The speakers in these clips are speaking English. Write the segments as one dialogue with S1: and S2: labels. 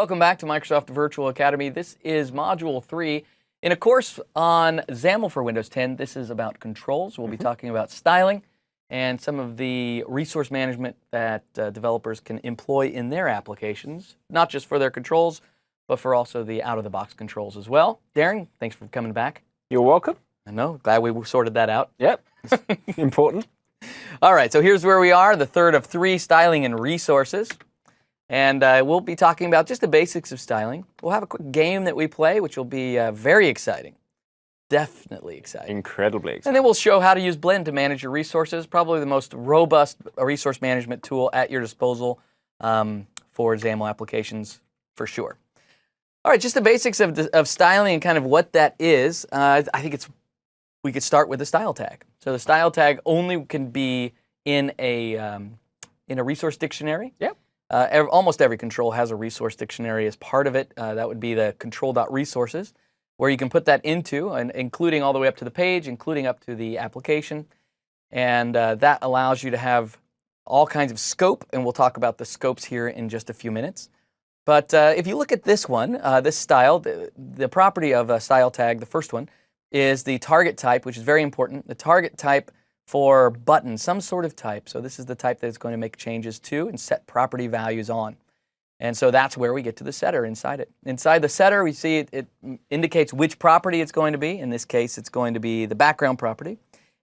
S1: Welcome back to Microsoft Virtual Academy. This is Module 3 in a course on XAML for Windows 10. This is about controls. We'll be talking about styling and some of the resource management that developers can employ in their applications, not just for their controls, but for also the out-of-the-box controls as well. Darren, thanks for coming back.
S2: You're welcome.
S1: I know, glad we sorted that out.
S2: Yep, important.
S1: All right, so here's where we are, the third of 3, styling and resources. And we'll be talking about just the basics of styling. We'll have a quick game that we play, which will be very exciting. Definitely exciting.
S2: Incredibly exciting.
S1: And then we'll show how to use Blend to manage your resources, probably the most robust resource management tool at your disposal for XAML applications, for sure. All right, just the basics of styling and kind of what that is. I think we could start with the style tag. So the style tag only can be in a resource dictionary.
S2: Yep.
S1: Almost every control has a resource dictionary as part of it. That would be the control.resources, where you can put that into, and including all the way up to the page, including up to the application. And that allows you to have all kinds of scope, and we'll talk about the scopes here in just a few minutes. But if you look at this one, this style, the property of a style tag, the first one, is the target type, which is very important. The target type for button, some sort of type. So this is the type that it's going to make changes to and set property values on. And so that's where we get to the setter inside it. Inside the setter, we see it indicates which property it's going to be. In this case, it's going to be the background property.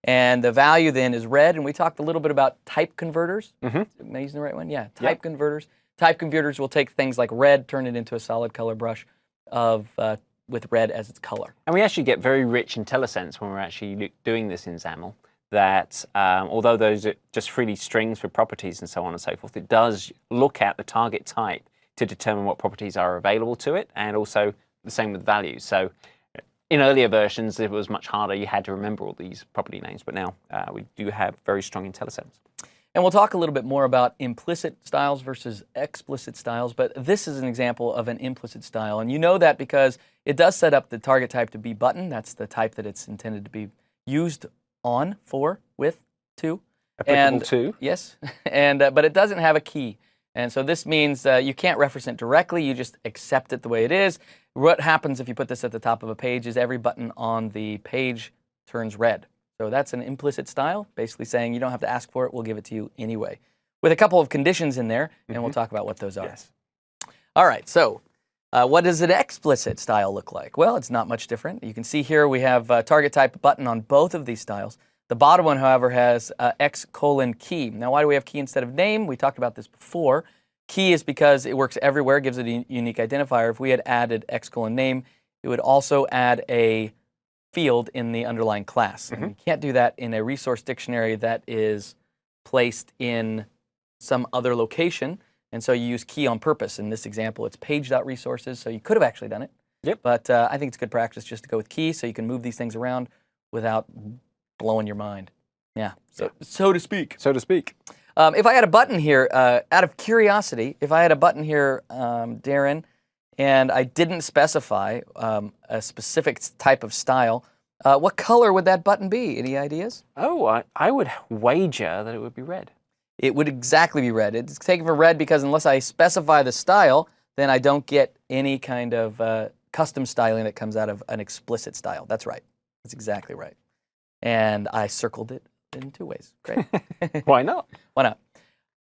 S1: And the value then is red. And we talked a little bit about type converters. Am I using the right one? Yeah, type converters. Type converters will take things like red, turn it into a solid color brush with red as its color.
S2: And we actually get very rich IntelliSense when we're actually doing this in XAML. That although those are just freely strings for properties and so on and so forth, it does look at the target type to determine what properties are available to it, and also the same with values. So in earlier versions, it was much harder. You had to remember all these property names, but now we do have very strong IntelliSense.
S1: And we'll talk a little bit more about implicit styles versus explicit styles, but this is an example of an implicit style. And you know that because it does set up the target type to be button. That's the type that it's intended to be used on, for, with, to.
S2: Applicable to.
S1: Yes, and but it doesn't have a key. And so this means you can't reference it directly, you just accept it the way it is. What happens if you put this at the top of a page is every button on the page turns red. So that's an implicit style, basically saying you don't have to ask for it, we'll give it to you anyway. With a couple of conditions in there, and we'll talk about what those are.
S2: Yes.
S1: All right, so what does an explicit style look like? Well, it's not much different. You can see here we have target type button on both of these styles. The bottom one, however, has X:\key. Now, why do we have key instead of name? We talked about this before. Key is because it works everywhere, gives it a unique identifier. If we had added X:\name, it would also add a field in the underlying class. And you can't do that in a resource dictionary that is placed in some other location. And so you use key on purpose. In this example, it's page.resources, so you could have actually done it.
S2: Yep.
S1: But I think it's good practice just to go with key so you can move these things around without blowing your mind. Yeah, so to speak.
S2: So to speak.
S1: If I had a button here, out of curiosity, if I had a button here, Darren, and I didn't specify a specific type of style, what color would that button be? Any ideas?
S2: Oh, I would wager that it would be red.
S1: It would exactly be red. It's taken for red because unless I specify the style, then I don't get any kind of custom styling that comes out of an explicit style. That's right. That's exactly right. And I circled it in 2 ways. Great.
S2: Why not?
S1: Why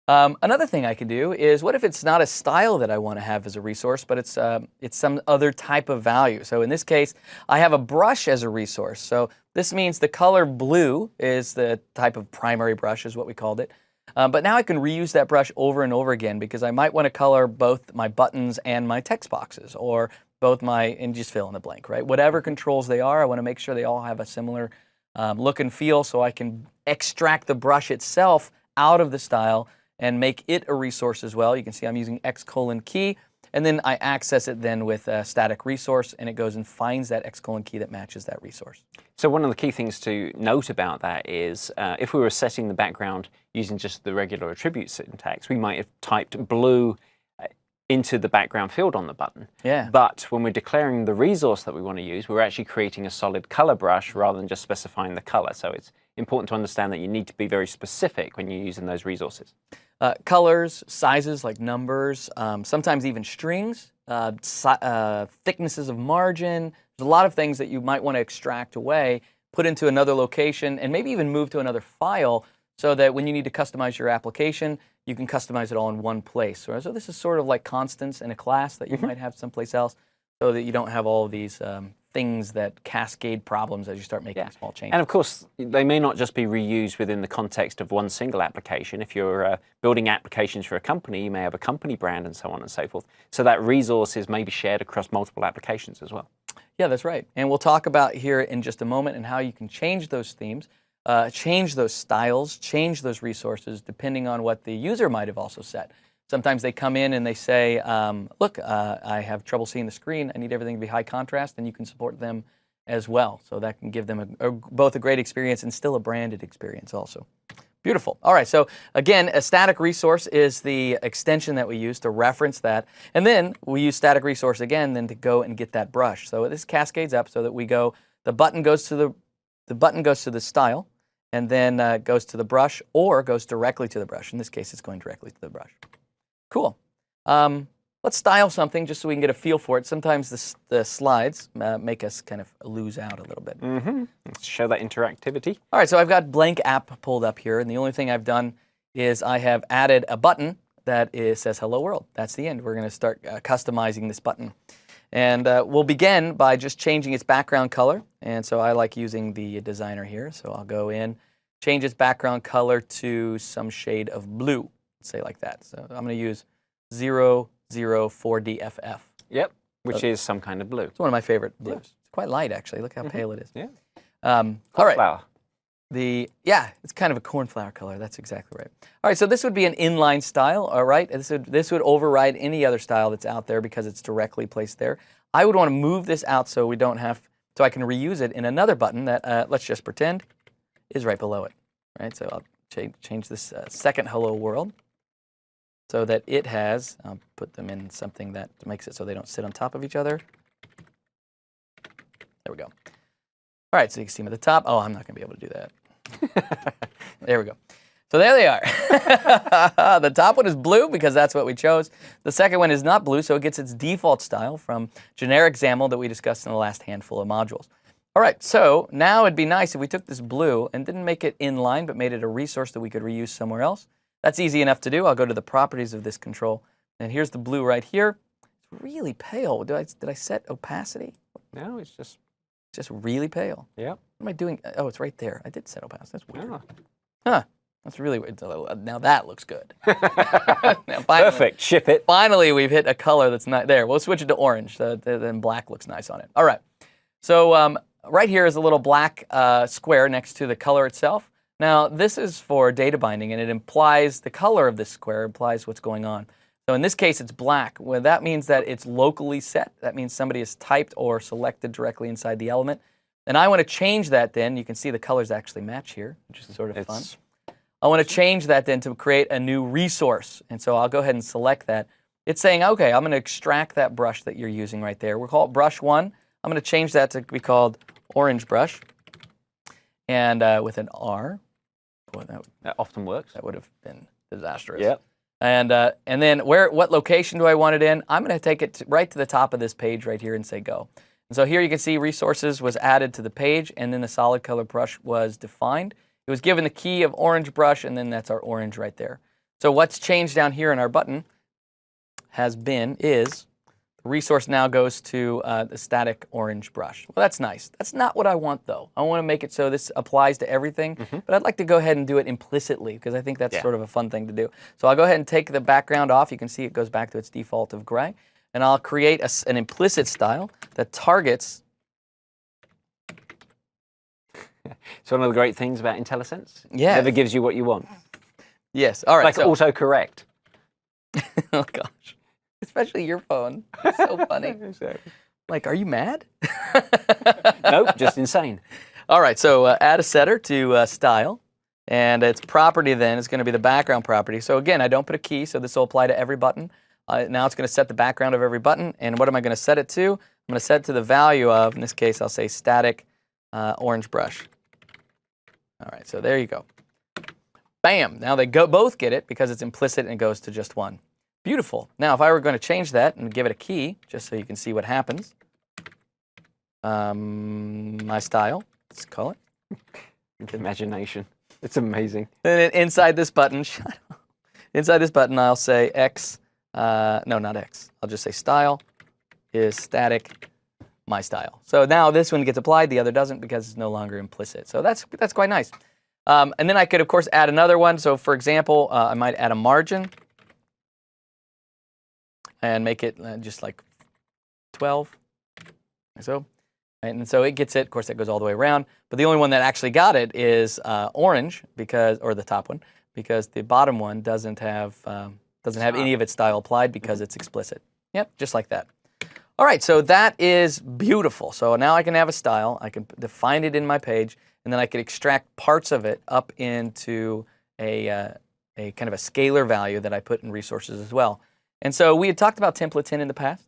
S1: not? Another thing I can do is, what if it's not a style that I want to have as a resource, but it's some other type of value? So in this case, I have a brush as a resource. So this means the color blue is the type of primary brush, is what we called it. But now I can reuse that brush over and over again because I might want to color both my buttons and my text boxes, or both and just fill in the blank, right? Whatever controls they are, I want to make sure they all have a similar look and feel so I can extract the brush itself out of the style and make it a resource as well. You can see I'm using X:\key, and then I access it then with a static resource, and it goes and finds that X:\key that matches that resource.
S2: So one of the key things to note about that is if we were setting the background using just the regular attribute syntax, we might have typed blue into the background field on the button.
S1: Yeah.
S2: But when we're declaring the resource that we want to use, we're actually creating a solid color brush rather than just specifying the color. So it's important to understand that you need to be very specific when you're using those resources.
S1: Colors, sizes like numbers, sometimes even strings thicknesses of margin. There's a lot of things that you might want to extract away, put into another location, and maybe even move to another file so that when you need to customize your application, you can customize it all in one place. So this is sort of like constants in a class that you might have someplace else, so that you don't have all of these things that cascade problems as you start making small changes.
S2: And of course, they may not just be reused within the context of one single application. If you're building applications for a company, you may have a company brand and so on and so forth. So that resources may be shared across multiple applications as well.
S1: Yeah, that's right. And we'll talk about here in just a moment and how you can change those themes, change those styles, change those resources, depending on what the user might have also set. Sometimes they come in and they say, look, I have trouble seeing the screen. I need everything to be high contrast, and you can support them as well. So that can give them both a great experience and still a branded experience also. Beautiful. All right, so again, a static resource is the extension that we use to reference that. And then we use static resource again then to go and get that brush. So this cascades up so that we go, the button goes to the style, and then goes to the brush, or goes directly to the brush. In this case, it's going directly to the brush. Cool. Let's style something just so we can get a feel for it. Sometimes the slides make us kind of lose out a little bit.
S2: Let's show that interactivity.
S1: All right, so I've got blank app pulled up here, and the only thing I've done is I have added a button that says Hello World. That's the end. We're going to start customizing this button. And we'll begin by just changing its background color. And so I like using the designer here. So I'll go in, change its background color to some shade of blue. Say like that. So I'm going to use 004DFF.
S2: Yep, which is some kind of blue.
S1: It's one of my favorite blues. It's quite light, actually. Look how pale it is.
S2: Yeah.
S1: All right.
S2: Flower.
S1: It's kind of a cornflower color. That's exactly right. All right, so this would be an inline style. All right, this would override any other style that's out there because it's directly placed there. I would want to move this out so we don't have, so I can reuse it in another button that let's just pretend is right below it. Right. So I'll change this second Hello World, so that it has, I'll put them in something that makes it so they don't sit on top of each other. There we go. All right, so you can see them at the top. Oh, I'm not going to be able to do that. There we go. So there they are. The top one is blue because that's what we chose. The second one is not blue, so it gets its default style from generic XAML that we discussed in the last handful of modules. All right, so now it'd be nice if we took this blue and didn't make it inline, but made it a resource that we could reuse somewhere else. That's easy enough to do. I'll go to the properties of this control, and here's the blue right here. It's really pale. Did I set opacity?
S2: No, it's just
S1: really pale.
S2: Yeah.
S1: What am I doing? Oh, it's right there. I did set opacity. That's weird.
S2: Ah.
S1: Huh. That's really weird. Now that looks good. Now,
S2: Perfect. Ship it.
S1: Finally, we've hit a color that's not there. We'll switch it to orange. Then black looks nice on it. All right. So right here is a little black square next to the color itself. Now, this is for data binding, and it implies the color of this square implies what's going on. So in this case, it's black. Well, that means that it's locally set. That means somebody has typed or selected directly inside the element. And I want to change that then. You can see the colors actually match here, which is sort of fun. I want to change that then to create a new resource. And so I'll go ahead and select that. It's saying, OK, I'm going to extract that brush that you're using right there. We'll call it brush 1. I'm going to change that to be called orange brush. And with an R. Boy,
S2: that often works.
S1: That would have been disastrous.
S2: Yep.
S1: And then what location do I want it in? I'm going to take it right to the top of this page right here and say go. And so here you can see resources was added to the page, and then the solid color brush was defined. It was given the key of orange brush, and then that's our orange right there. So what's changed down here in our button is the resource now goes to the static orange brush. Well, that's nice. That's not what I want, though. I want to make it so this applies to everything, but I'd like to go ahead and do it implicitly because I think that's sort of a fun thing to do. So I'll go ahead and take the background off. You can see it goes back to its default of gray. And I'll create an implicit style that targets.
S2: It's one of the great things about IntelliSense.
S1: Yeah.
S2: It never gives you what you want.
S1: Yes. All right.
S2: Like autocorrect.
S1: Oh, gosh. Especially your phone. It's so funny.
S2: Exactly.
S1: Like, are you mad?
S2: Nope, just insane.
S1: All right, so add a setter to style, and its property then is going to be the background property. So again, I don't put a key, so this will apply to every button. Now it's going to set the background of every button, and what am I going to set it to? I'm going to set it to the value of, in this case, I'll say static orange brush. All right, so there you go. Bam! Now they both get it because it's implicit and it goes to just one. Beautiful. Now, if I were going to change that and give it a key, just so you can see what happens, my style, let's call it.
S2: Imagination. It's amazing.
S1: Then inside this button, I'll say X, no, not X. I'll just say style is static my style. So now this one gets applied, the other doesn't because it's no longer implicit. So that's quite nice. And then I could, of course, add another one. So for example, I might add a margin and make it just like 12, like so. And so it gets it. Of course, that goes all the way around. But the only one that actually got it is orange, or the top one, because the bottom one doesn't have any of its style applied because it's explicit. Yep, just like that. All right, so that is beautiful. So now I can have a style. I can define it in my page, and then I can extract parts of it up into a kind of a scalar value that I put in resources as well. And so we had talked about templates in the past.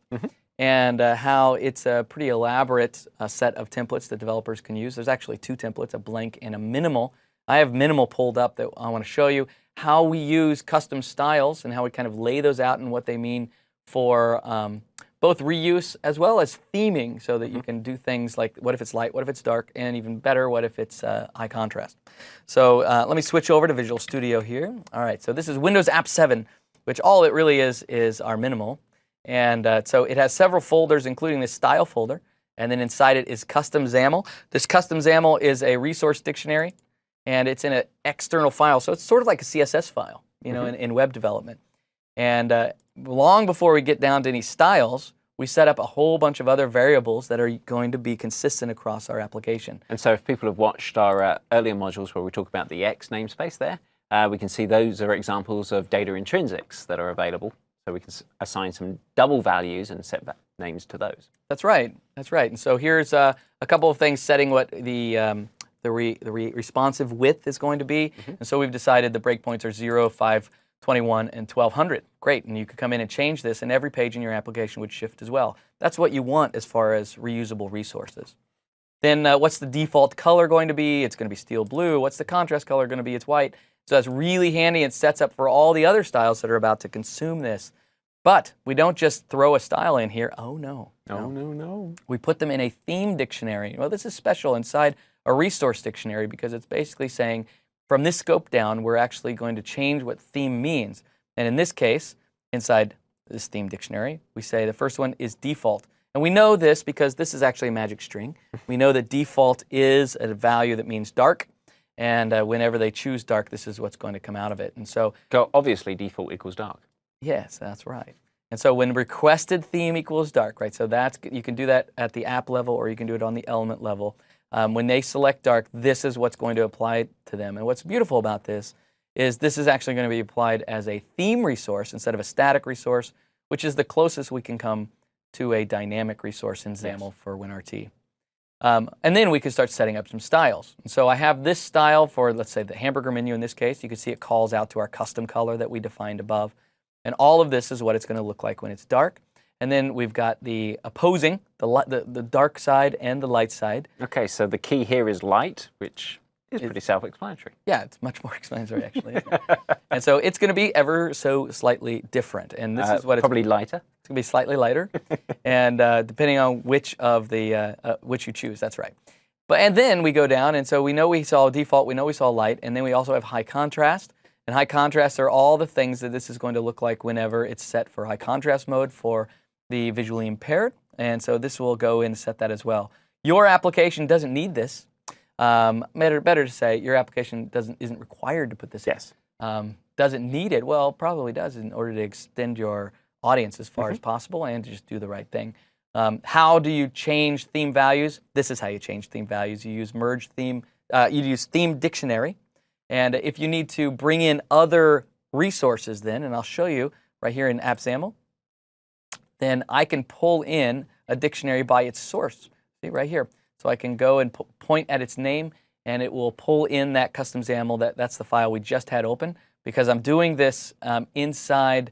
S1: And how it's a pretty elaborate set of templates that developers can use. There's actually two templates, a blank and a minimal. I have minimal pulled up that I want to show you how we use custom styles and how we kind of lay those out and what they mean for both reuse as well as theming, so that you can do things like what if it's light, what if it's dark, and even better, what if it's high contrast. So let me switch over to Visual Studio here. All right, so this is Windows App 7, which all it really is our minimal. And so it has several folders, including this style folder. And then inside it is custom XAML. This custom XAML is a resource dictionary, and it's in an external file. So it's sort of like a CSS file, you know, in web development. And long before we get down to any styles, we set up a whole bunch of other variables that are going to be consistent across our application.
S2: And so if people have watched our earlier modules where we talk about the X namespace there, we can see those are examples of data intrinsics that are available. So we can assign some double values and set names to those.
S1: That's right. That's right. And so here's a couple of things setting what the responsive width is going to be. And so we've decided the breakpoints are 0, 5, 21, and 1200. Great. And you could come in and change this, and every page in your application would shift as well. That's what you want as far as reusable resources. Then what's the default color going to be? It's going to be steel blue. What's the contrast color going to be? It's white. So that's really handy. It sets up for all the other styles that are about to consume this. But we don't just throw a style in here. Oh, no.
S2: No.
S1: We put them in a theme dictionary. Well, this is special inside a resource dictionary because it's basically saying from this scope down, we're actually going to change what theme means. And in this case, inside this theme dictionary, we say the first one is default. And we know this because this is actually a magic string. We know that default is a value that means dark. And whenever they choose dark, this is what's going to come out of it. And so
S2: obviously default equals dark.
S1: Yes, that's right. And so when requested theme equals dark, right? So you can do that at the app level, or you can do it on the element level. When they select dark, this is what's going to apply to them. And what's beautiful about this is actually going to be applied as a theme resource instead of a static resource, which is the closest we can come to a dynamic resource in XAML for WinRT. And then we can start setting up some styles. And so I have this style for, let's say, the hamburger menu in this case. You can see it calls out to our custom color that we defined above. And all of this is what it's going to look like when it's dark. And then we've got the opposing, the dark side and the light side.
S2: Okay, so the key here is light, which is pretty self-explanatory.
S1: Yeah, it's much more explanatory, actually. And so it's going to be ever so slightly different. And this is what it's
S2: probably lighter.
S1: It's going to be slightly lighter, and depending on which of the which you choose, that's right. And then we go down, and so we know we saw default, we know we saw light, and then we also have high contrast. And high contrast are all the things that this is going to look like whenever it's set for high contrast mode for the visually impaired. And so this will go in and set that as well. Your application doesn't need this. Better to say, your application isn't required to put this in. Doesn't need it? Well, probably does in order to extend your audience as far as possible and to just do the right thing. How do you change theme values? This is how you change theme values. You use merge theme. You use theme dictionary. And if you need to bring in other resources then, and I'll show you right here in AppXAML, then I can pull in a dictionary by its source. See right here. So I can go and point at its name, and it will pull in that custom XAML. That's the file we just had open. Because I'm doing this inside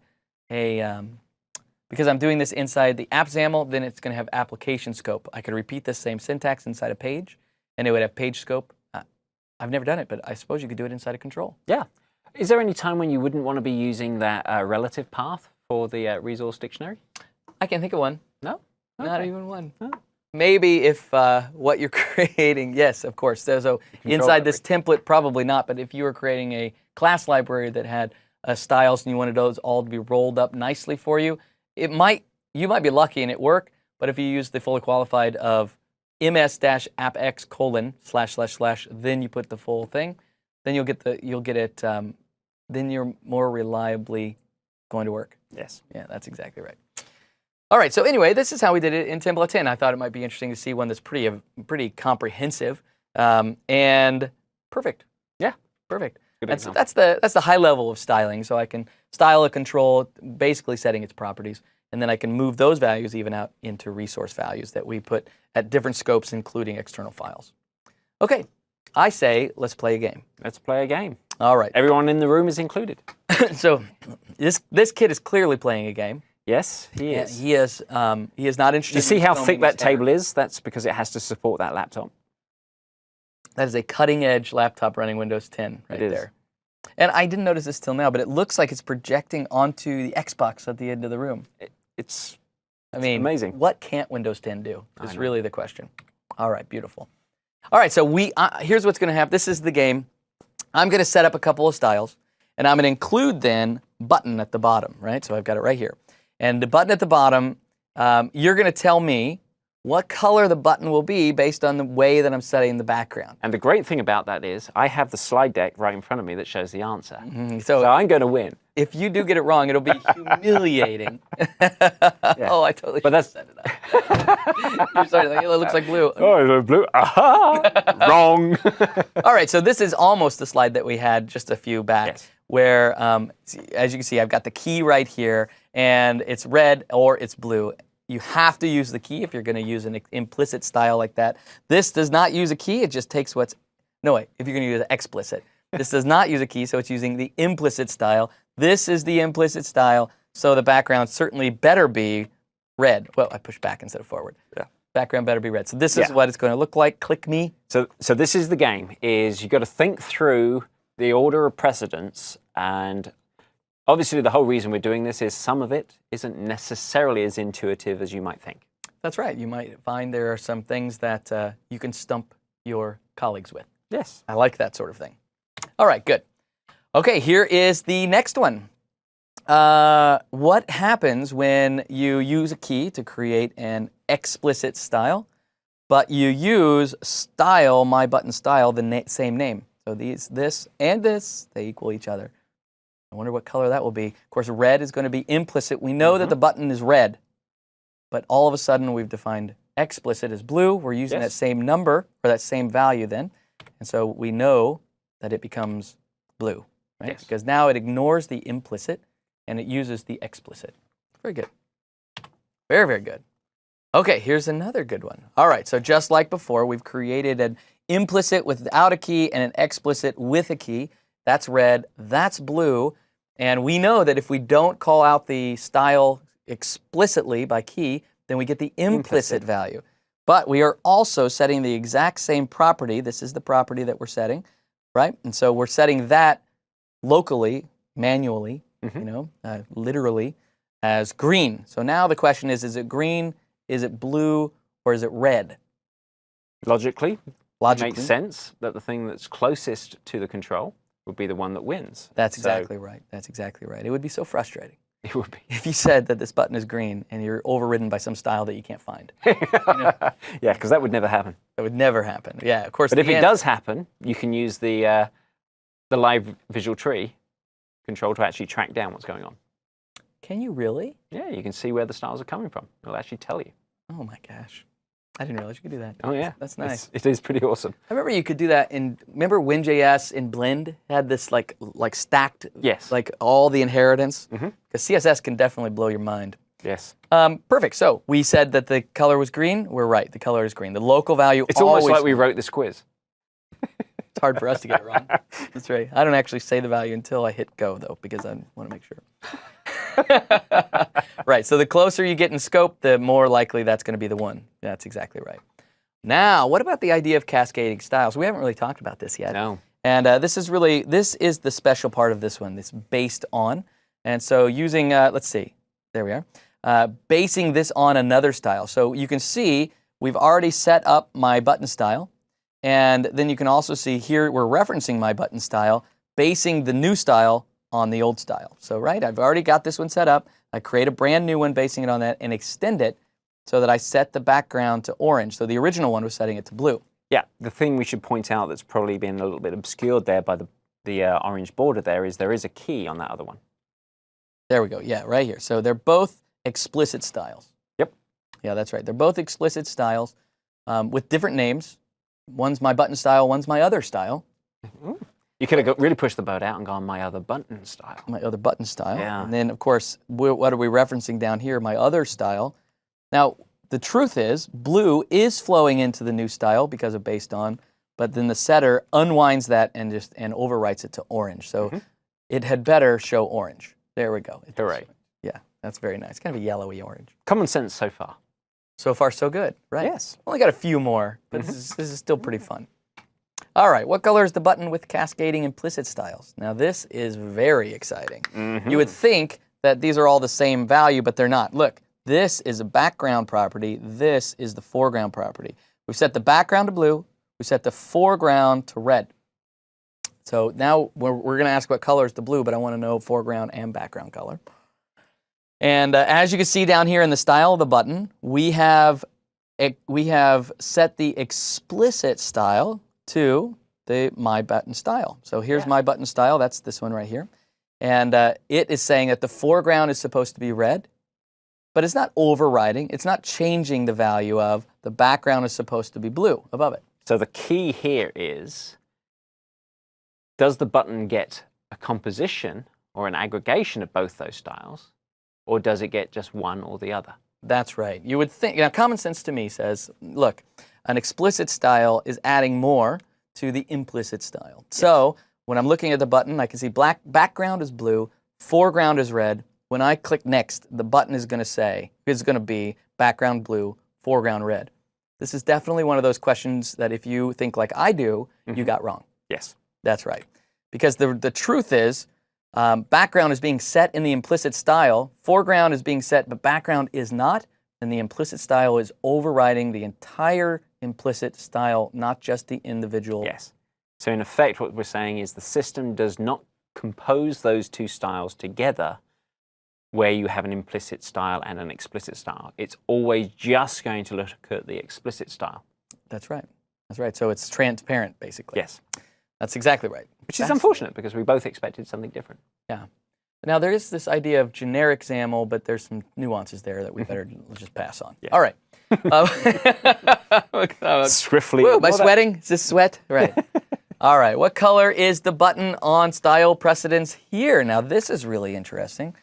S1: because I'm doing this inside the app XAML, then it's going to have application scope. I could repeat the same syntax inside a page, and it would have page scope. I've never done it, but I suppose you could do it inside a control.
S2: Yeah. Is there any time when you wouldn't want to be using that relative path for the resource dictionary?
S1: I can't think of one.
S2: No?
S1: Not
S2: Okay.
S1: even one.
S2: Huh.
S1: Maybe if what you're creating, yes, of course. So inside this template, probably not. But if you were creating a class library that had styles and you wanted those all to be rolled up nicely for you, you might be lucky and it work. But if you use the fully qualified of ms-appx : / then you put the full thing, then you'll get it. Then you're more reliably going to work.
S2: Yes.
S1: Yeah, that's exactly right. All right, so anyway, this is how we did it in template 10. I thought it might be interesting to see one that's pretty comprehensive and perfect.
S2: Yeah,
S1: perfect.
S2: Good
S1: That's the high level of styling. So I can style a control, basically setting its properties, and then I can move those values even out into resource values that we put at different scopes, including external files. Okay, I say let's play a game.
S2: Let's play a game.
S1: All right.
S2: Everyone in the room is included.
S1: So this kid is clearly playing a game.
S2: Yes, he is.
S1: He is not interested.
S2: You see
S1: in
S2: how
S1: filming
S2: thick that
S1: standard.
S2: table is? That's because it has to support that laptop.
S1: That is a cutting-edge laptop running Windows 10 right there. And I didn't notice this till now, but it looks like it's projecting onto the Xbox at the end of the room.
S2: It's
S1: amazing. What can't Windows 10 do is
S2: know.
S1: really the question. All right, beautiful. All right, so here's what's going to happen. This is the game. I'm going to set up a couple of styles, and I'm going to include then button at the bottom, right? So I've got it right here. And the button at the bottom, you're going to tell me what color the button will be based on the way that I'm setting the background.
S2: And the great thing about that is I have the slide deck right in front of me that shows the answer.
S1: So
S2: I'm going to win.
S1: If you do get it wrong, it'll be humiliating. Oh, I totally should have set it up. You're starting to think, it looks like blue.
S2: Oh, it's blue. Aha! Wrong.
S1: All right, so this is almost the slide that we had just a few back,
S2: Yes.
S1: where, as you can see, I've got the key right here, and it's red or it's blue. You have to use the key if you're going to use an implicit style like that. This does not use a key. It just takes what's... No, wait. If you're going to use an explicit. This does not use a key, so it's using the implicit style. This is the implicit style, so the background certainly better be red. Well, I pushed back instead of forward.
S2: Yeah.
S1: Background better be red. So this is what it's going to look like. Click me.
S2: So this is the game, is you've got to think through the order of precedence, and obviously the whole reason we're doing this is some of it isn't necessarily as intuitive as you might think.
S1: That's right. You might find there are some things that you can stump your colleagues with.
S2: Yes.
S1: I like that sort of thing. All right, good. Okay, here is the next one. What happens when you use a key to create an explicit style, but you use style, my button style, the same name? So this and this, they equal each other. I wonder what color that will be. Of course, red is going to be implicit. We know that the button is red, but all of a sudden we've defined explicit as blue. We're using that same number, or that same value then, and so we know that it becomes blue, right?
S2: Yes.
S1: Because now it ignores the implicit and it uses the explicit. Very good. Very, very good. Okay, here's another good one. All right, so just like before, we've created an implicit without a key and an explicit with a key. That's red, that's blue, and we know that if we don't call out the style explicitly by key, then we get the implicit value. But we are also setting the exact same property. This is the property that we're setting, right? And so we're setting that locally, manually, literally, as green. So now the question is it green, is it blue, or is it red?
S2: Logically, it makes
S1: Logically.
S2: sense that the thing that's closest to the control would be the one that wins.
S1: That's exactly right. That's exactly right. It would be so frustrating
S2: It would be.
S1: if you said that this button is green and you're overridden by some style that you can't find.
S2: Yeah, because that would never happen.
S1: That would never happen. Yeah, of course.
S2: But if it does happen, you can use the live visual tree control to actually track down what's going on.
S1: Can you really?
S2: Yeah, you can see where the styles are coming from. It'll actually tell you.
S1: Oh my gosh. I didn't realize you could do that.
S2: Oh yeah.
S1: That's nice.
S2: It is pretty awesome.
S1: I remember you could do that remember WinJS in Blend had this like stacked,
S2: Yes.
S1: like all the inheritance?
S2: Mhm.
S1: Because CSS can definitely blow your mind.
S2: Yes.
S1: Perfect. So we said that the color was green. We're right. The color is green. The local value
S2: It's almost
S1: always,
S2: like we wrote this quiz.
S1: It's hard for us to get it wrong. That's right. I don't actually say the value until I hit go, though, because I want to make sure. Right. So the closer you get in scope, the more likely that's going to be the one. That's exactly right. Now, what about the idea of cascading styles? We haven't really talked about this yet.
S2: No.
S1: And this is the special part of this one. It's based on. And so using, let's see, there we are, basing this on another style. So you can see we've already set up my button style. And then you can also see here we're referencing my button style, basing the new style on the old style. So right, I've already got this one set up. I create a brand new one basing it on that and extend it so that I set the background to orange. So the original one was setting it to blue.
S2: Yeah, the thing we should point out that's probably been a little bit obscured there by the orange border there is a key on that other one.
S1: There we go. Yeah, right here. So they're both explicit styles.
S2: Yep.
S1: Yeah, that's right. They're both explicit styles with different names. One's my button style, one's my other style.
S2: You could have really pushed the boat out and gone my other button style.
S1: My other button style.
S2: Yeah.
S1: And then, of course, what are we referencing down here? My other style. Now, the truth is, blue is flowing into the new style because of based on, but then the setter unwinds that and overwrites it to orange. So it had better show orange. There we go.
S2: Hooray.
S1: Yeah, that's very nice. Kind of a yellowy orange.
S2: Common sense so far.
S1: So far, so good, right?
S2: Yes.
S1: Only got a few more, but this is still pretty fun. All right, what color is the button with cascading implicit styles? Now, this is very exciting. You would think that these are all the same value, but they're not. Look, this is a background property. This is the foreground property. We've set the background to blue. We set the foreground to red. So now we're going to ask what color is the blue, but I want to know foreground and background color. And as you can see down here in the style of the button, we have set the explicit style to the my button style. So here's my button style. That's this one right here. And it is saying that the foreground is supposed to be red, but it's not overriding. It's not changing the value of the background is supposed to be blue above it.
S2: So the key here is, does the button get a composition or an aggregation of both those styles? Or does it get just one or the other?
S1: That's right. You would think, now common sense to me says, look, an explicit style is adding more to the implicit style. Yes. So when I'm looking at the button, I can see background is blue, foreground is red. When I click next, the button is going to be background blue, foreground red. This is definitely one of those questions that if you think like I do, you got wrong.
S2: Yes.
S1: That's right. Because the truth is, background is being set in the implicit style, foreground is being set, but background is not, and the implicit style is overriding the entire implicit style, not just the individual.
S2: Yes. So in effect, what we're saying is the system does not compose those two styles together where you have an implicit style and an explicit style. It's always just going to look at the explicit style.
S1: That's right. That's right. So it's transparent, basically.
S2: Yes.
S1: That's exactly right.
S2: Which is unfortunate because we both expected something different.
S1: Yeah. Now, there is this idea of generic XAML, but there's some nuances there that we better just pass on. Yes. All right.
S2: Swiftly.
S1: Woo, am I sweating? Is this sweat? Right. All right. What color is the button on style precedence here? Now, this is really interesting.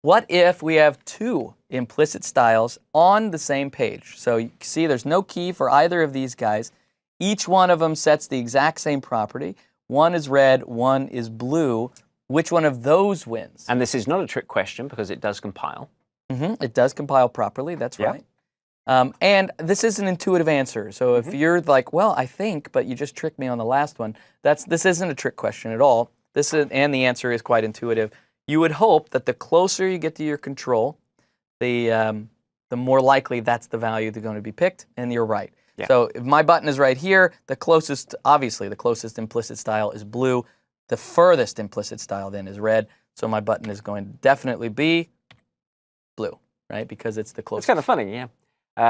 S1: What if we have two implicit styles on the same page? So you see there's no key for either of these guys. Each one of them sets the exact same property. One is red, one is blue. Which one of those wins?
S2: And this is not a trick question because it does compile.
S1: It does compile properly, that's right. And this is an intuitive answer. So if you're like, well, I think, but you just tricked me on the last one, this isn't a trick question at all. And the answer is quite intuitive. You would hope that the closer you get to your control, the more likely that's the value that's going to be picked, and you're right. Yeah. So if my button is right here, obviously the closest implicit style is blue. The furthest implicit style then is red. So my button is going to definitely be blue, right? Because it's the closest.
S2: It's kind of funny, yeah.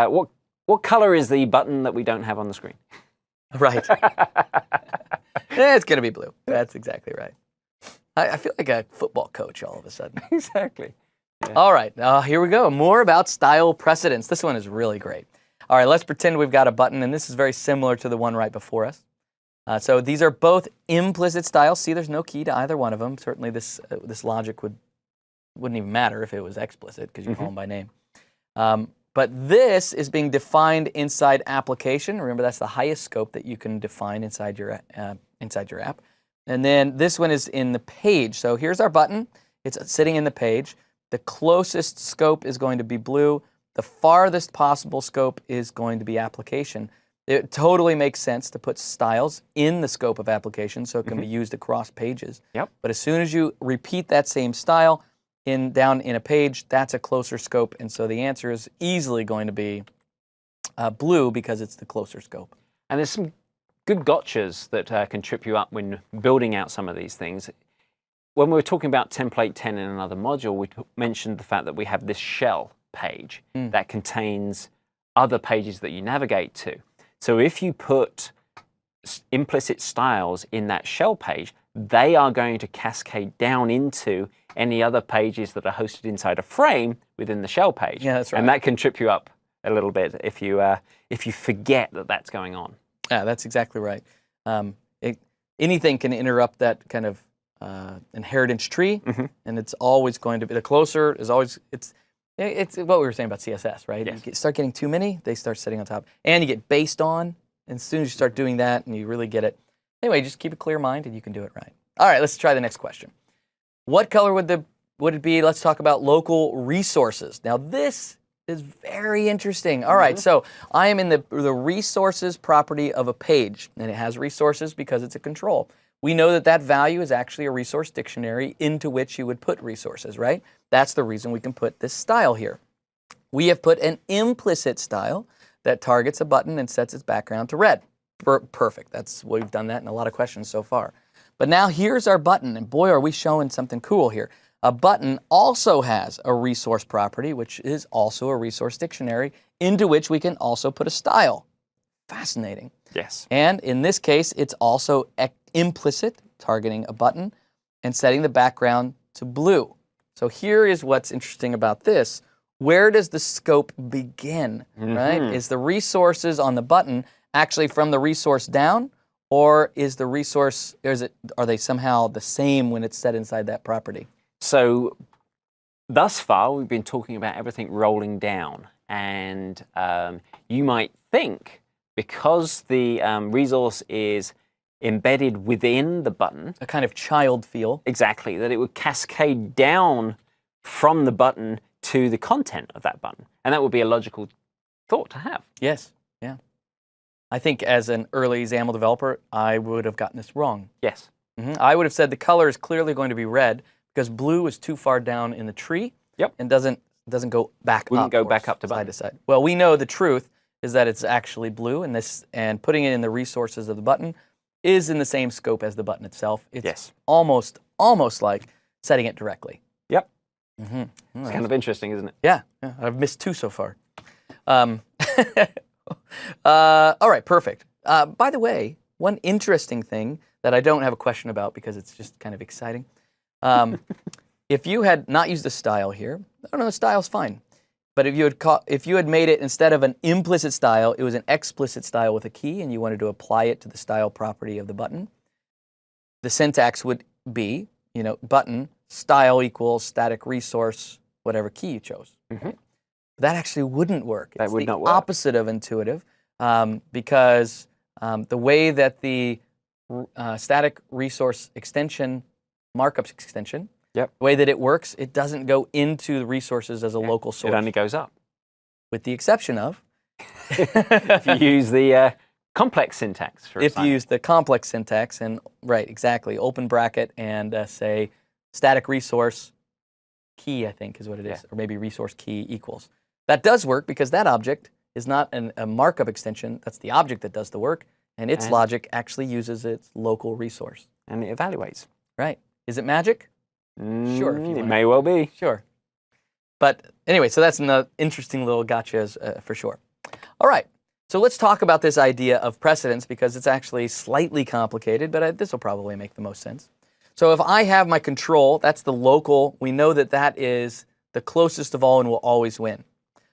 S2: What color is the button that we don't have on the screen?
S1: Right. It's going to be blue. That's exactly right. I feel like a football coach all of a sudden.
S2: Exactly. Yeah.
S1: All right, here we go. More about style precedence. This one is really great. All right, let's pretend we've got a button, and this is very similar to the one right before us. So these are both implicit styles. See, there's no key to either one of them. Certainly this logic wouldn't even matter if it was explicit because you call them by name. But this is being defined inside application. Remember, that's the highest scope that you can define inside your app. And then this one is in the page. So here's our button. It's sitting in the page. The closest scope is going to be blue. The farthest possible scope is going to be application. It totally makes sense to put styles in the scope of application so it can be used across pages.
S2: Yep.
S1: But as soon as you repeat that same style, down in a page, that's a closer scope. And so the answer is easily going to be blue because it's the closer scope.
S2: And there's some good gotchas that can trip you up when building out some of these things. When we were talking about template 10 in another module, we mentioned the fact that we have this shell page that contains other pages that you navigate to. So if you put implicit styles in that shell page, they are going to cascade down into any other pages that are hosted inside a frame within the shell page.
S1: Yeah, that's right.
S2: And that can trip you up a little bit if you forget that that's going on.
S1: Yeah, that's exactly right. Anything can interrupt that kind of inheritance tree, and it's always going to be the closer is always it's what we were saying about CSS, right?
S2: Yes.
S1: You start getting too many, they start sitting on top, and you get based on. And as soon as you start doing that, and you really get it, anyway, just keep a clear mind, and you can do it right. All right, let's try the next question. What color would it be? Let's talk about local resources. Now this is very interesting. All right, so I am in the resources property of a page, and it has resources because it's a control. We know that that value is actually a resource dictionary into which you would put resources, right? That's the reason we can put this style here. We have put an implicit style that targets a button and sets its background to red. Perfect. We've done that in a lot of questions so far. But now here's our button, and boy, are we showing something cool here. A button also has a resource property, which is also a resource dictionary, into which we can also put a style. Fascinating.
S2: Yes.
S1: And in this case, it's also implicit, targeting a button, and setting the background to blue. So here is what's interesting about this. Where does the scope begin, right? Is the resources on the button actually from the resource down, or is the resource, are they somehow the same when it's set inside that property?
S2: So thus far, we've been talking about everything rolling down. And you might think, because the resource is embedded within the button,
S1: A kind of child feel.
S2: exactly, that it would cascade down from the button to the content of that button. And that would be a logical thought to have.
S1: Yes, yeah. I think as an early XAML developer, I would have gotten this wrong.
S2: Yes.
S1: I would have said the color is clearly going to be red because blue is too far down in the tree and doesn't go back up.
S2: Wouldn't go back up to
S1: side
S2: button.
S1: to side. Well, we know the truth is that it's actually blue, and putting it in the resources of the button is in the same scope as the button itself. It's almost like setting it directly.
S2: Yep.
S1: It's
S2: kind of interesting, isn't it?
S1: Yeah, I've missed two so far. All right, perfect. By the way, one interesting thing that I don't have a question about because it's just kind of exciting. If you had not used a style here, I don't know, the style's fine. But if you had made it, instead of an implicit style, it was an explicit style with a key, and you wanted to apply it to the style property of the button, the syntax would be, button style equals static resource, whatever key you chose. Right? That actually wouldn't work.
S2: That would not work.
S1: It's the opposite of intuitive because the way that the static resource extension, markup extension, the way that it works, it doesn't go into the resources as a local source.
S2: It only goes up.
S1: With the exception of
S2: if you use the complex syntax for
S1: if you use the complex syntax and exactly, open bracket and say static resource key, I think is what it is, or maybe resource key equals. That does work because that object is not a markup extension. That's the object that does the work, and its logic actually uses its local resource.
S2: And it evaluates.
S1: Right. Is it magic? Sure. If you
S2: It
S1: want.
S2: may well be.
S1: Sure. But anyway, so that's an interesting little gotchas for sure. All right. So let's talk about this idea of precedence because it's actually slightly complicated, but this will probably make the most sense. So if I have my control, that's the local. We know that that is the closest of all and will always win.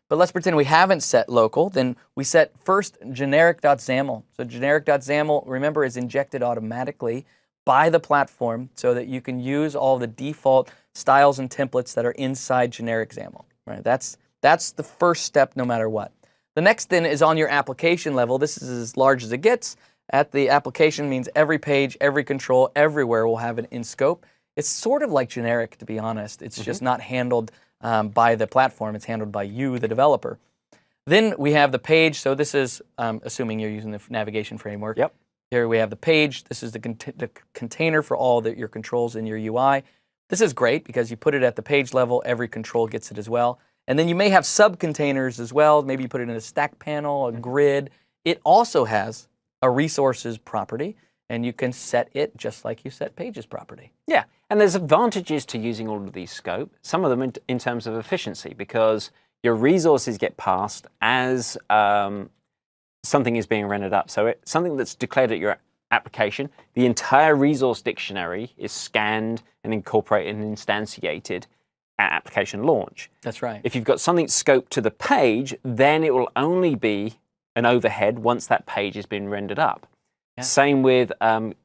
S1: But let's pretend we haven't set local. Then we set first generic.xaml. So generic.xaml, remember, is injected automatically by the platform so that you can use all the default styles and templates that are inside generic XAML. Right? That's the first step no matter what. The next then is on your application level. This is as large as it gets. At the application means every page, every control, everywhere will have it in scope. It's sort of like generic, to be honest. It's just not handled by the platform. It's handled by you, the developer. Then we have the page. So this is, assuming you're using the navigation framework.
S2: Yep.
S1: Here we have the page. This is the container for all your controls in your UI. This is great because you put it at the page level, every control gets it as well. And then you may have sub-containers as well. Maybe you put it in a stack panel, a grid. It also has a resources property, and you can set it just like you set pages property.
S2: Yeah, and there's advantages to using all of these scope, some of them in terms of efficiency, because your resources get passed as something is being rendered up. So something that's declared at your application, the entire resource dictionary is scanned and incorporated and instantiated at application launch.
S1: That's right.
S2: If you've got something scoped to the page, then it will only be an overhead once that page has been rendered up. Yeah. Same with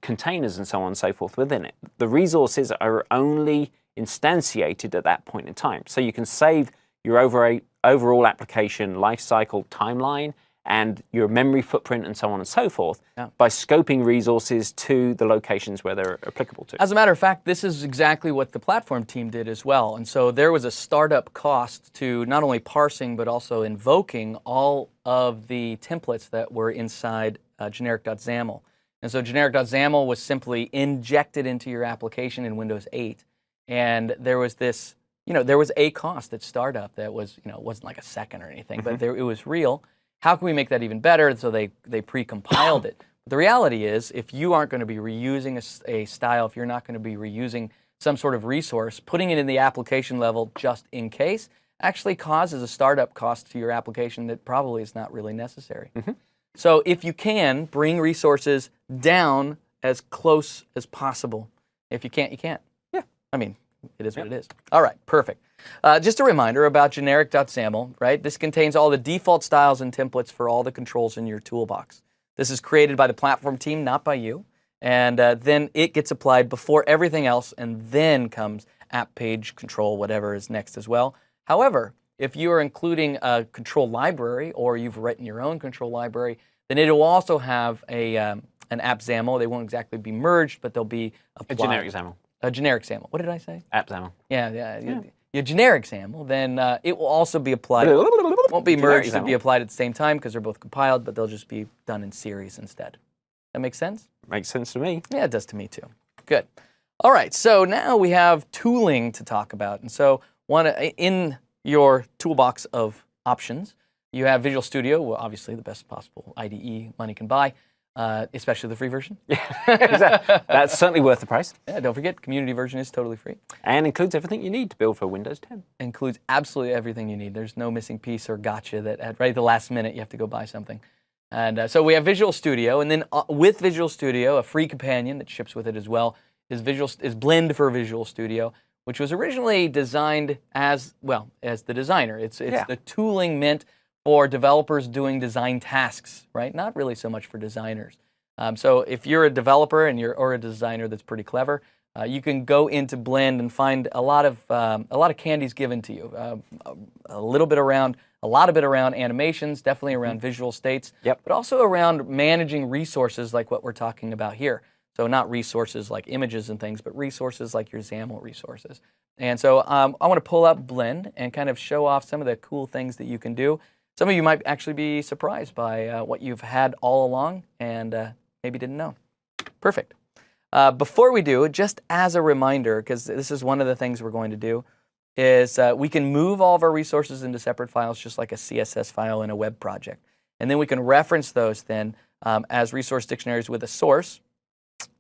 S2: containers and so on and so forth within it. The resources are only instantiated at that point in time. So you can save your overall application lifecycle timeline and your memory footprint and so on and so forth by scoping resources to the locations where they're applicable to.
S1: As a matter of fact, this is exactly what the platform team did as well. And so there was a startup cost to not only parsing but also invoking all of the templates that were inside generic.xaml. And so generic.xaml was simply injected into your application in Windows 8. And there was this, there was a cost at startup that was, it wasn't like a second or anything, but it was real. How can we make that even better? So they pre-compiled it. The reality is, if you aren't going to be reusing a style, if you're not going to be reusing some sort of resource, putting it in the application level just in case actually causes a startup cost to your application that probably is not really necessary. So if you can, bring resources down as close as possible. If you can't, you can't.
S2: Yeah.
S1: I mean, it is what it is. All right, perfect. Just a reminder about generic.xaml, right? This contains all the default styles and templates for all the controls in your toolbox. This is created by the platform team, not by you. And then it gets applied before everything else, and then comes app page control, whatever is next as well. However, if you are including a control library or you've written your own control library, then it will also have an app XAML. They won't exactly be merged, but they'll be applied.
S2: A generic XAML.
S1: A generic XAML. What did I say?
S2: App XAML.
S1: Yeah. Your generic XAML, then it will also be applied. It won't be merged to be applied at the same time because they're both compiled, but they'll just be done in series instead. That makes sense?
S2: Makes sense to me.
S1: Yeah, it does to me too. Good. All right, so now we have tooling to talk about. And so in your toolbox of options, you have Visual Studio, well, obviously the best possible IDE money can buy. Especially the free version.
S2: Yeah, that's certainly worth the price.
S1: Yeah, don't forget, community version is totally free.
S2: And includes everything you need to build for Windows 10.
S1: Includes absolutely everything you need. There's no missing piece or gotcha that right at the last minute you have to go buy something. And so we have Visual Studio, and then with Visual Studio, a free companion that ships with it as well is Blend for Visual Studio, which was originally designed as the designer. It's the tooling meant for developers doing design tasks, right? Not really so much for designers. So if you're a developer or a designer that's pretty clever, you can go into Blend and find a lot of candies given to you. A lot of it around animations, definitely around visual states, but also around managing resources like what we're talking about here. So not resources like images and things, but resources like your XAML resources. And so I want to pull up Blend and kind of show off some of the cool things that you can do. Some of you might actually be surprised by what you've had all along and maybe didn't know. Perfect. Before we do, just as a reminder, because this is one of the things we're going to do, is we can move all of our resources into separate files just like a CSS file in a web project. And then we can reference those then as resource dictionaries with a source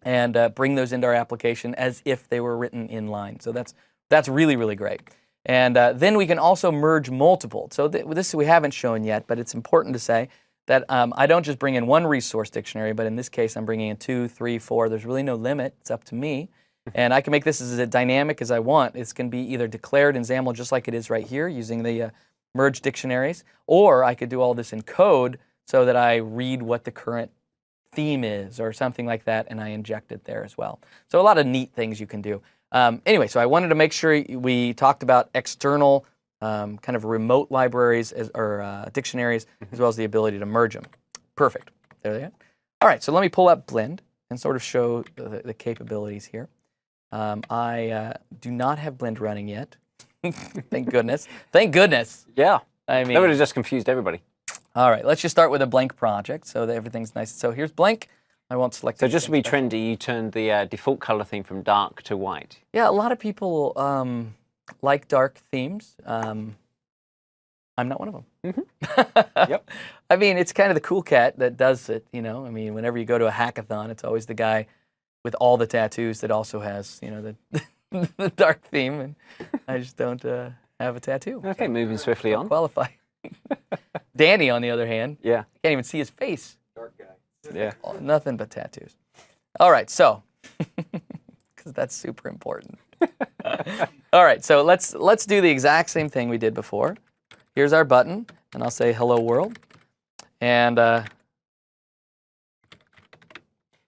S1: and bring those into our application as if they were written in line. So that's really, really great. And then we can also merge multiple. So this we haven't shown yet, but it's important to say that I don't just bring in one resource dictionary, but in this case I'm bringing in 2, 3, 4. There's really no limit. It's up to me. And I can make this as dynamic as I want. It's going to be either declared in XAML just like it is right here using the merge dictionaries, or I could do all this in code so that I read what the current theme is or something like that, and I inject it there as well. So a lot of neat things you can do. Anyway, so I wanted to make sure we talked about external kind of remote libraries or dictionaries, as well as the ability to merge them. Perfect. There they are. All right, so let me pull up Blend and sort of show the capabilities here. I do not have Blend running yet. Thank goodness. Thank goodness.
S2: Yeah.
S1: I mean,
S2: that would have just confused everybody.
S1: All right, let's just start with a blank project so that everything's nice. So here's blank. I won't select.
S2: So just to be trendy, you turned the default color theme from dark to white.
S1: Yeah, a lot of people like dark themes. I'm not one of them.
S2: Mm-hmm. Yep.
S1: I mean, it's kind of the cool cat that does it, you know. I mean, whenever you go to a hackathon, it's always the guy with all the tattoos that also has, you know, the dark theme, and I just don't have a tattoo.
S2: Okay, so moving swiftly on.
S1: Qualify. Danny, on the other hand,
S2: yeah,
S1: can't even see his face.
S3: Dark guy.
S2: Yeah.
S1: Nothing but tattoos. All right, so because that's super important. All right, so let's do the exact same thing we did before. Here's our button, and I'll say hello world. And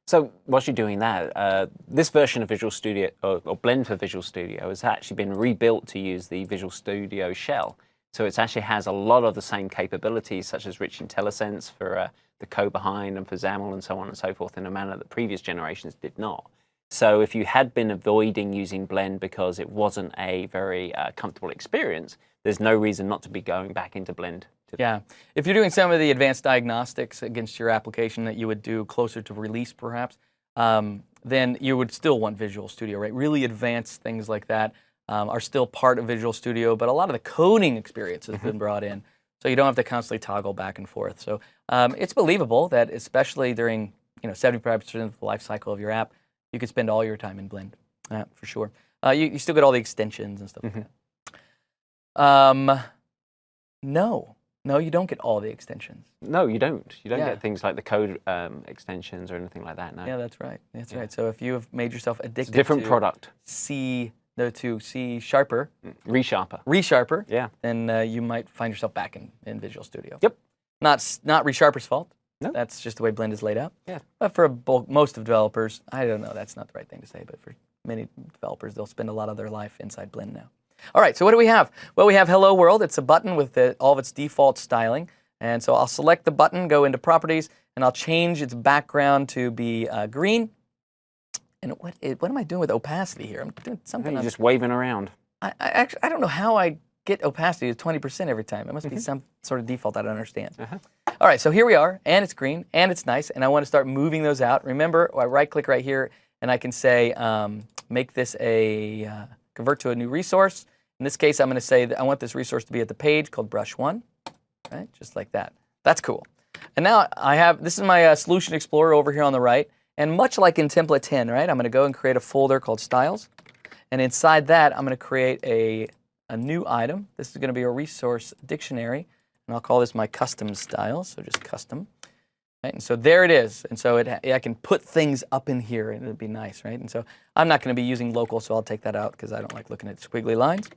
S2: so whilst you're doing that, this version of Visual Studio, or Blend for Visual Studio, has actually been rebuilt to use the Visual Studio shell. So it actually has a lot of the same capabilities, such as rich IntelliSense for the code behind and for XAML and so on and so forth, in a manner that previous generations did not. So if you had been avoiding using Blend because it wasn't a very comfortable experience, there's no reason not to be going back into Blend.
S1: Yeah, if you're doing some of the advanced diagnostics against your application that you would do closer to release, perhaps, then you would still want Visual Studio, right? Really advanced things like that are still part of Visual Studio, but a lot of the coding experience has been brought in, so you don't have to constantly toggle back and forth. So it's believable that, especially during 75% of the life cycle of your app, you could spend all your time in Blend, for sure. You still get all the extensions and stuff like that. No, you don't get all the extensions.
S2: No, you don't. You don't get things like the code extensions or anything like that. No.
S1: Yeah, that's right. That's right. So if you have made yourself addicted
S2: it's a different
S1: to
S2: product.
S1: C Sharper,
S2: ReSharper,
S1: yeah, then you might find yourself back in Visual Studio.
S2: Yep.
S1: Not ReSharper's fault.
S2: No.
S1: That's just the way Blend is laid out.
S2: Yeah.
S1: But for most of developers, I don't know, that's not the right thing to say, but for many developers, they'll spend a lot of their life inside Blend now. All right, so what do we have? Well, we have Hello World. It's a button with all of its default styling. And so I'll select the button, go into Properties, and I'll change its background to be green. And what am I doing with opacity here? I'm doing something.
S2: You're just waving around.
S1: I don't know how I get opacity to 20% every time. It must be some sort of default I don't understand. All right, so here we are, and it's green, and it's nice, and I want to start moving those out. Remember, I right-click right here, and I can say, make this convert to a new resource. In this case, I'm going to say that I want this resource to be at the page called Brush 1, right? Just like that. That's cool. And now this is my Solution Explorer over here on the right, and much like in Template 10, right? I'm going to go and create a folder called Styles, and inside that, I'm going to create a new item. This is going to be a resource dictionary, and I'll call this my custom styles, so just custom. Right? And so there it is, and so I can put things up in here, and it'd be nice, right? And so I'm not going to be using local, so I'll take that out because I don't like looking at squiggly lines.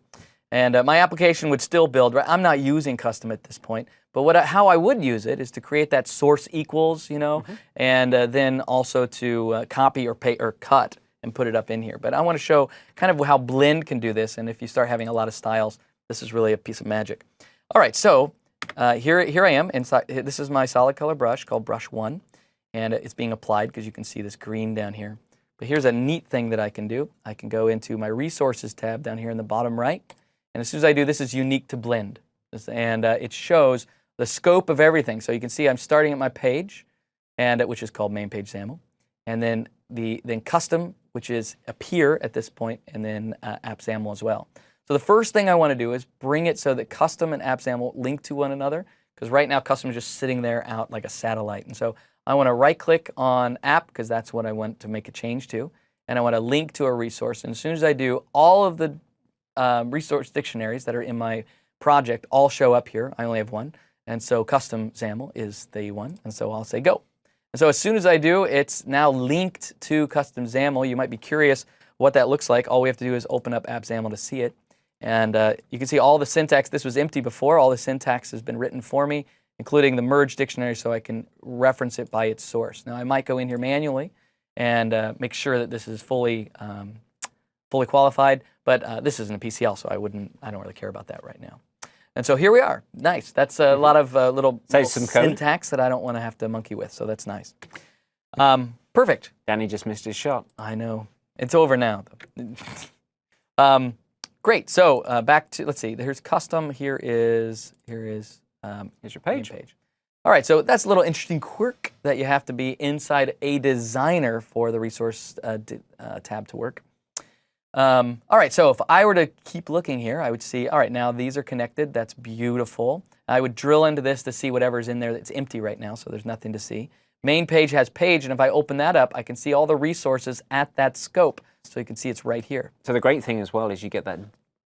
S1: And my application would still build, right? I'm not using custom at this point, but how I would use it is to create that source equals, and then also to copy or paste or cut and put it up in here. But I want to show kind of how Blend can do this, and if you start having a lot of styles, this is really a piece of magic. All right, so here I am. Inside, this is my solid color brush called Brush 1, and it's being applied because you can see this green down here. But here's a neat thing that I can do. I can go into my Resources tab down here in the bottom right, and as soon as I do, this is unique to Blend, and it shows the scope of everything. So you can see I'm starting at my page, and which is called Main Page XAML, and then Custom, which is Appear at this point, and then App XAML as well. So the first thing I want to do is bring it so that Custom and App XAML link to one another, because right now Custom is just sitting there out like a satellite. And so I want to right-click on App, because that's what I want to make a change to, and I want to link to a resource. And as soon as I do, all of the resource dictionaries that are in my project all show up here. I only have one, and so Custom XAML is the one, and so I'll say Go. And so as soon as I do, it's now linked to Custom XAML. You might be curious what that looks like. All we have to do is open up App XAML to see it. And you can see all the syntax. This was empty before. All the syntax has been written for me, including the merge dictionary, so I can reference it by its source. Now, I might go in here manually and make sure that this is fully qualified, but this isn't a PCL, so I don't really care about that right now. And so here we are. Nice. That's a lot of little syntax that I don't want to have to monkey with, so that's nice. Perfect.
S2: Danny just missed his shot.
S1: I know. It's over now, though. Great. So back to, let's see. Here's Custom. Here's your
S2: page.
S1: Page. All right, so that's a little interesting quirk that you have to be inside a designer for the resource tab to work. All right, so if I were to keep looking here, I would see, all right, now these are connected. That's beautiful. I would drill into this to see whatever's in there that's empty right now, so there's nothing to see. Main page has page, and if I open that up, I can see all the resources at that scope. So you can see it's right here.
S2: So the great thing as well is you get that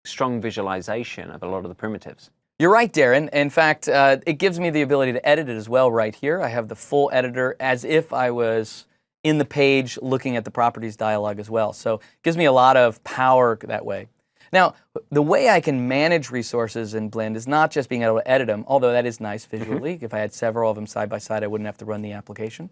S2: strong visualization of a lot of the primitives.
S1: You're right, Darren. In fact, it gives me the ability to edit it as well right here. I have the full editor as if I was in the page looking at the properties dialog as well. So it gives me a lot of power that way. Now, the way I can manage resources in Blend is not just being able to edit them, although that is nice visually. If I had several of them side by side, I wouldn't have to run the application.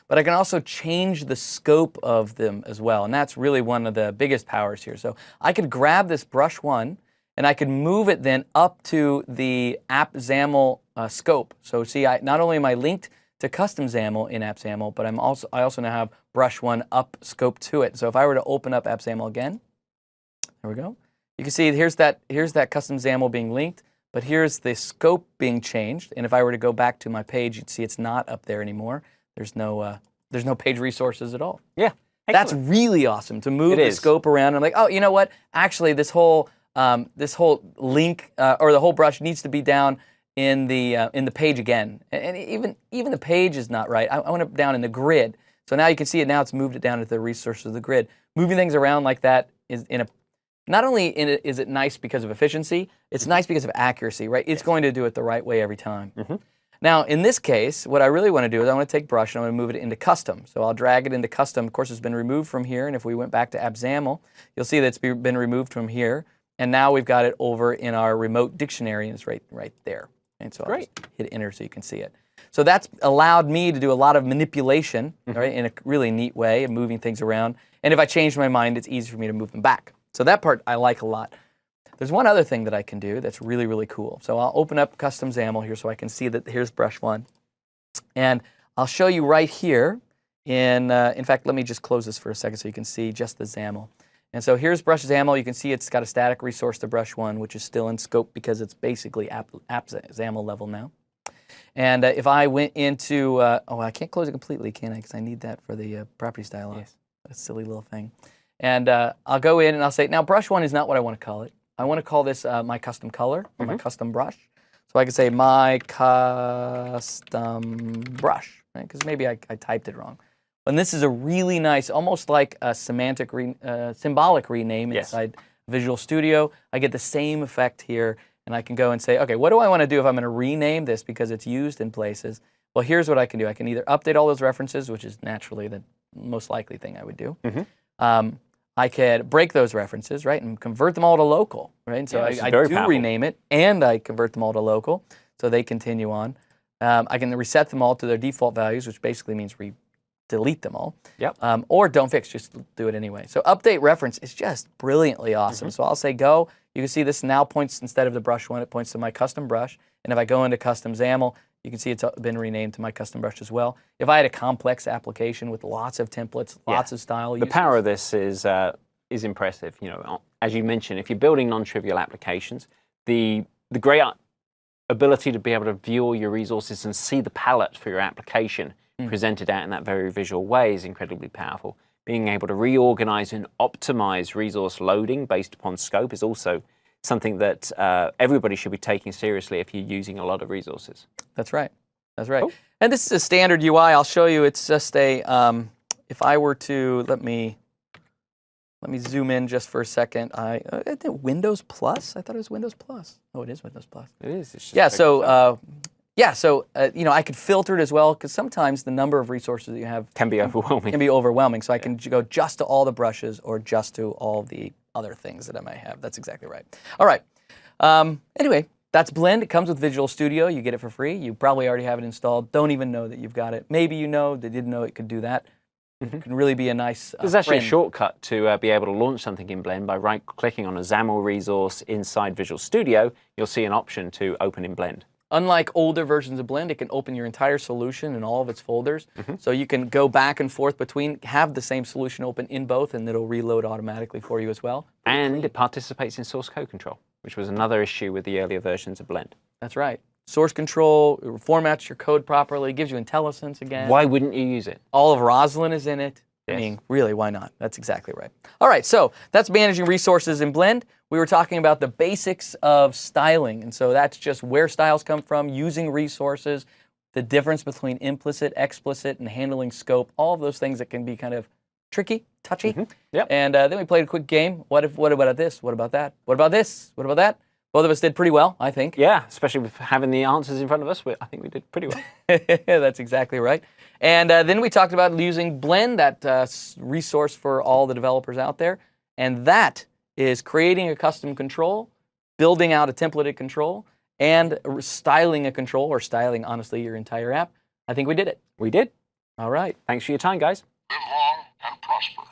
S1: But I can also change the scope of them as well, and that's really one of the biggest powers here. So I could grab this brush one, and I could move it then up to the app XAML scope. So see, not only am I linked to custom XAML in app XAML, but I also now have brush one up scope to it. So if I were to open up app XAML again, there we go. You can see here's that custom XAML being linked, but here's the scope being changed. And if I were to go back to my page, you'd see it's not up there anymore. There's no page resources at all.
S2: Yeah,
S1: excellent. That's really awesome to move the scope around. I'm like, oh, you know what? Actually, this whole link or the whole brush needs to be down in the page again. And even the page is not right. I want it down in the grid. So now you can see it. Now it's moved it down into the resources of the grid. Moving things around like that is not only is it nice because of efficiency, it's nice because of accuracy, right? It's going to do it the right way every time. Now, in this case, what I really want to do is I want to take brush and I want to move it into custom. So I'll drag it into custom. Of course, it's been removed from here. And if we went back to app XAML, you'll see that it's been removed from here. And now we've got it over in our remote dictionary, and it's right there. And so I'll just hit enter so you can see it. So that's allowed me to do a lot of manipulation, right, in a really neat way of moving things around. And if I change my mind, it's easy for me to move them back. So that part I like a lot. There's one other thing that I can do that's really, really cool. So I'll open up custom XAML here so I can see that here's brush one. And I'll show you right here. In fact, let me just close this for a second so you can see just the XAML. And so here's brush XAML. You can see it's got a static resource to brush one, which is still in scope because it's basically app XAML level now. And if I went into, oh, I can't close it completely, can I? Because I need that for the properties dialog. Yes. That silly little thing. And I'll go in and I'll say, now brush one is not what I want to call it. I want to call this my custom color or my custom brush. So I can say my custom brush, right? Because maybe I typed it wrong. And this is a really nice, almost like a symbolic rename inside Visual Studio. I get the same effect here, and I can go and say, okay, what do I want to do if I'm going to rename this because it's used in places? Well, here's what I can do. I can either update all those references, which is naturally the most likely thing I would do. I could break those references, right, and convert them all to local, right? And so I do rename it, and I convert them all to local, so they continue on. I can reset them all to their default values, which basically means delete them all. Or don't fix, just do it anyway. So update reference is just brilliantly awesome. So I'll say go. You can see this now points, instead of the brush one, it points to my custom brush. And if I go into custom XAML, you can see it's been renamed to my custom brush as well. If I had a complex application with lots of templates, lots of style uses.
S2: The power of this is impressive. You know, as you mentioned, if you're building non-trivial applications, the great ability to be able to view all your resources and see the palette for your application presented out in that very visual way is incredibly powerful. Being able to reorganize and optimize resource loading based upon scope is also something that everybody should be taking seriously if you're using a lot of resources.
S1: That's right. That's right. Cool. And this is a standard UI. I'll show you. It's just a, if I were to, let me zoom in just for a second. I think Windows Plus? I thought it was Windows Plus. Oh, it is Windows Plus.
S2: It is. It's just
S1: you know, I could filter it as well, because sometimes the number of resources that you have
S2: can be overwhelming.
S1: So I can go just to all the brushes or just to all the other things that I might have. That's exactly right. All right. Anyway, that's Blend. It comes with Visual Studio. You get it for free. You probably already have it installed. Don't even know that you've got it. Maybe you know, they didn't know it could do that. It can really be a nice
S2: There's actually a shortcut to be able to launch something in Blend by right-clicking on a XAML resource inside Visual Studio. You'll see an option to open in Blend.
S1: Unlike older versions of Blend, it can open your entire solution in all of its folders. So you can go back and forth between, have the same solution open in both, and it'll reload automatically for you as well.
S2: And it participates in source code control, which was another issue with the earlier versions of Blend.
S1: That's right. source control, it formats your code properly, gives you IntelliSense again.
S2: Why wouldn't you use it?
S1: All of Roslyn is in it.
S2: Yes.
S1: I mean, really, why not? That's exactly right. All right, so that's managing resources in Blend. We were talking about the basics of styling, and so that's just where styles come from, using resources, the difference between implicit, explicit, and handling scope, all of those things that can be kind of tricky, touchy.
S2: Yep.
S1: And then we played a quick game. What about this? What about that? What about this? What about that? Both of us did pretty well, I think.
S2: Yeah, especially with having the answers in front of us. I think we did pretty well.
S1: That's exactly right. And then we talked about using Blend, that resource for all the developers out there. And that is creating a custom control, building out a templated control, and styling a control, or styling, honestly, your entire app. I think we did it.
S2: We did.
S1: All right.
S2: Thanks for your time, guys.
S3: Live long and prosper.